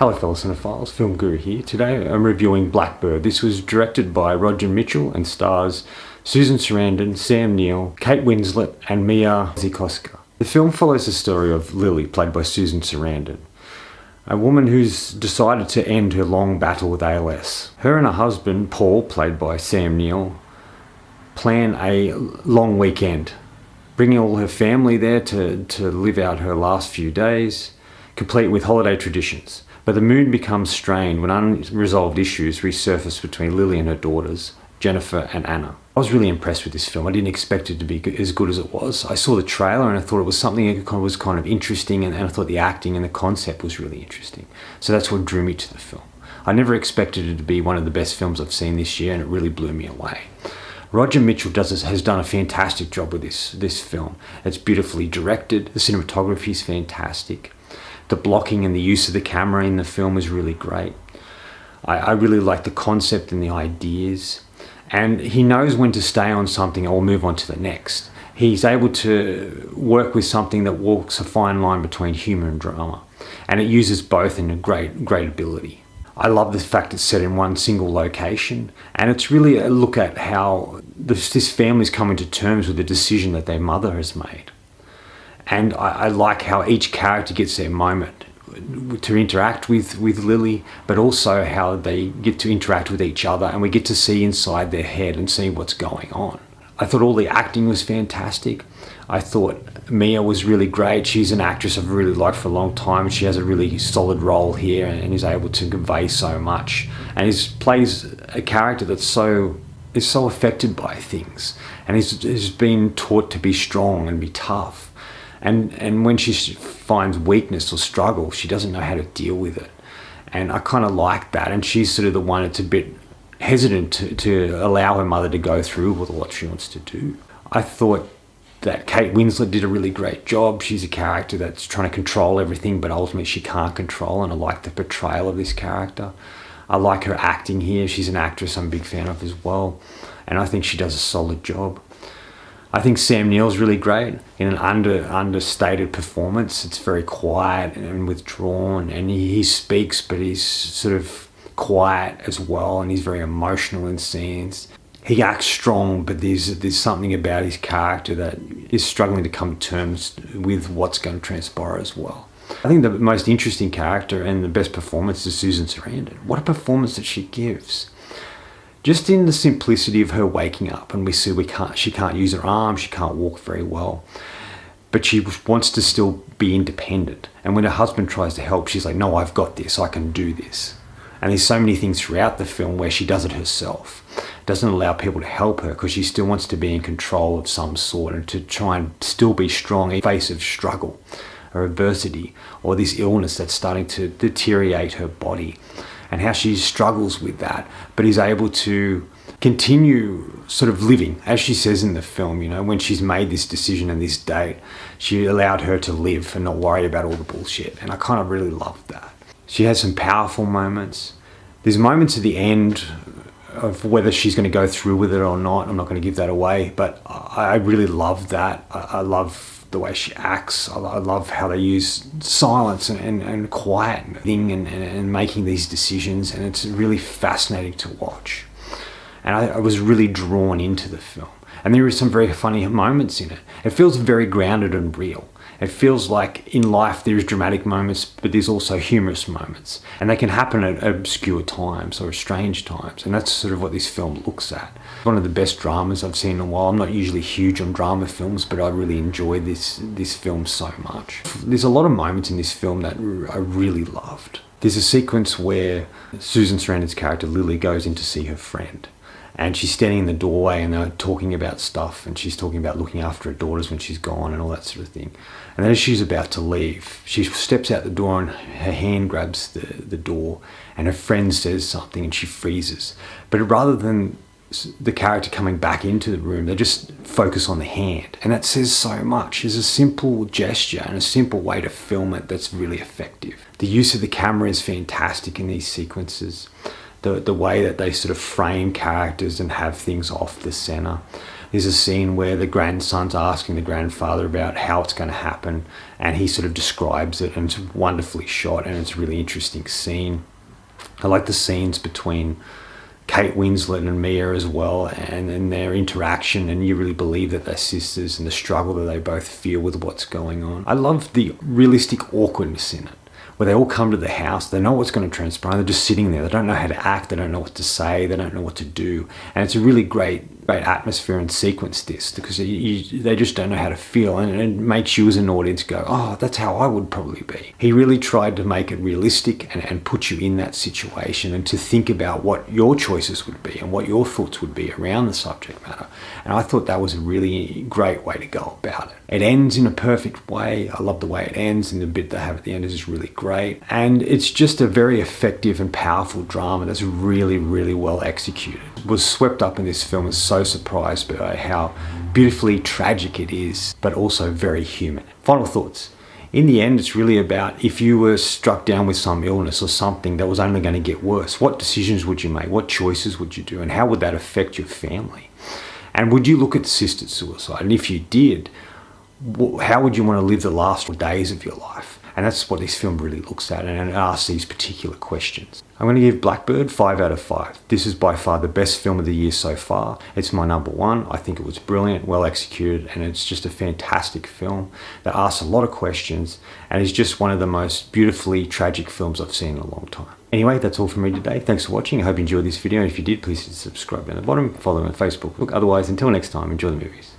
Hello fellow cinephiles, Film Guru here. Today I'm reviewing Blackbird. This was directed by Roger Mitchell and stars Susan Sarandon, Sam Neill, Kate Winslet and Mia Wasikowska. The film follows the story of Lily, played by Susan Sarandon, a woman who's decided to end her long battle with ALS. Her and her husband, Paul, played by Sam Neill, plan a long weekend, bringing all her family there to live out her last few days, complete with holiday traditions. But the mood becomes strained when unresolved issues resurface between Lily and her daughters, Jennifer and Anna. I was really impressed with this film. I didn't expect it to be as good as it was. I saw the trailer and I thought it was something that was kind of interesting, and I thought the acting and the concept was really interesting. So that's what drew me to the film. I never expected it to be one of the best films I've seen this year, and it really blew me away. Roger Mitchell has done a fantastic job with this film. It's beautifully directed. The cinematography is fantastic. The blocking and the use of the camera in the film is really great. I really like the concept and the ideas. And he knows when to stay on something or move on to the next. He's able to work with something that walks a fine line between humour and drama. And it uses both in a great ability. I love the fact it's set in one single location. And it's really a look at how this family's coming to terms with the decision that their mother has made. And I like how each character gets their moment to interact with Lily, but also how they get to interact with each other, and we get to see inside their head and see what's going on. I thought all the acting was fantastic. I thought Mia was really great. She's an actress I've really liked for a long time. She has a really solid role here and is able to convey so much. And plays a character that is so affected by things, and has been taught to be strong and be tough. And when she finds weakness or struggle, she doesn't know how to deal with it. And I kind of like that. And she's sort of the one that's a bit hesitant to allow her mother to go through with what she wants to do. I thought that Kate Winslet did a really great job. She's a character that's trying to control everything, but ultimately she can't control. And I like the portrayal of this character. I like her acting here. She's an actress I'm a big fan of as well. And I think she does a solid job. I think Sam Neill's really great in an understated performance. It's very quiet and withdrawn, and he speaks, but he's sort of quiet as well, and he's very emotional in scenes. He acts strong, but there's something about his character that is struggling to come to terms with what's going to transpire as well. I think the most interesting character and the best performance is Susan Sarandon. What a performance that she gives. Just in the simplicity of her waking up, and we see she can't use her arms, she can't walk very well, but she wants to still be independent. And when her husband tries to help, she's like, no, I've got this, I can do this. And there's so many things throughout the film where she does it herself. Doesn't allow people to help her because she still wants to be in control of some sort and to try and still be strong in the face of struggle or adversity or this illness that's starting to deteriorate her body. And how she struggles with that, but is able to continue sort of living, as she says in the film, when she's made this decision and this date, she allowed her to live and not worry about all the bullshit. And I kind of really loved that. She has some powerful moments. There's moments at the end of whether she's going to go through with it or not. I'm not going to give that away, but I really love that. I love the way she acts. I love how they use silence and quiet and making these decisions, and it's really fascinating to watch. And I was really drawn into the film. And there are some very funny moments in it. It feels very grounded and real. It feels like in life there's dramatic moments, but there's also humorous moments. And they can happen at obscure times or strange times. And that's sort of what this film looks at. One of the best dramas I've seen in a while. I'm not usually huge on drama films, but I really enjoy this film so much. There's a lot of moments in this film that I really loved. There's a sequence where Susan Sarandon's character Lily goes in to see her friend. And she's standing in the doorway and they're talking about stuff, and she's talking about looking after her daughters when she's gone and all that sort of thing. And then as she's about to leave, she steps out the door and her hand grabs the door, and her friend says something and she freezes. But rather than the character coming back into the room, they just focus on the hand. And that says so much. It's a simple gesture and a simple way to film it that's really effective. The use of the camera is fantastic in these sequences. The way that they sort of frame characters and have things off the center. There's a scene where the grandson's asking the grandfather about how it's going to happen, and he sort of describes it, and it's wonderfully shot, and it's a really interesting scene. I like the scenes between Kate Winslet and Mia as well, and their interaction, and you really believe that they're sisters and the struggle that they both feel with what's going on. I love the realistic awkwardness in it, where they all come to the house, they know what's going to transpire, they're just sitting there, they don't know how to act, they don't know what to say, they don't know what to do, and it's a really great atmosphere and sequence, this, because they just don't know how to feel, and it makes you as an audience go, oh, that's how I would probably be. He really tried to make it realistic and put you in that situation, and to think about what your choices would be and what your thoughts would be around the subject matter, and I thought that was a really great way to go about it. It ends in a perfect way. I love the way it ends, and the bit they have at the end is really great, and it's just a very effective and powerful drama that's really, really well executed. Was swept up in this film, and so surprised by how beautifully tragic it is, but also very human. Final thoughts. In the end, it's really about, if you were struck down with some illness or something that was only going to get worse, what decisions would you make? What choices would you do? And how would that affect your family? And would you look at assisted suicide? And if you did, how would you want to live the last days of your life? And that's what this film really looks at, and it asks these particular questions. I'm going to give Blackbird 5 out of 5. This is by far the best film of the year so far. It's my number one. I think it was brilliant, well executed, and it's just a fantastic film that asks a lot of questions, and is just one of the most beautifully tragic films I've seen in a long time. Anyway, that's all from me today. Thanks for watching. I hope you enjoyed this video. If you did, please subscribe down the bottom. Follow me on Facebook. Otherwise, until next time, enjoy the movies.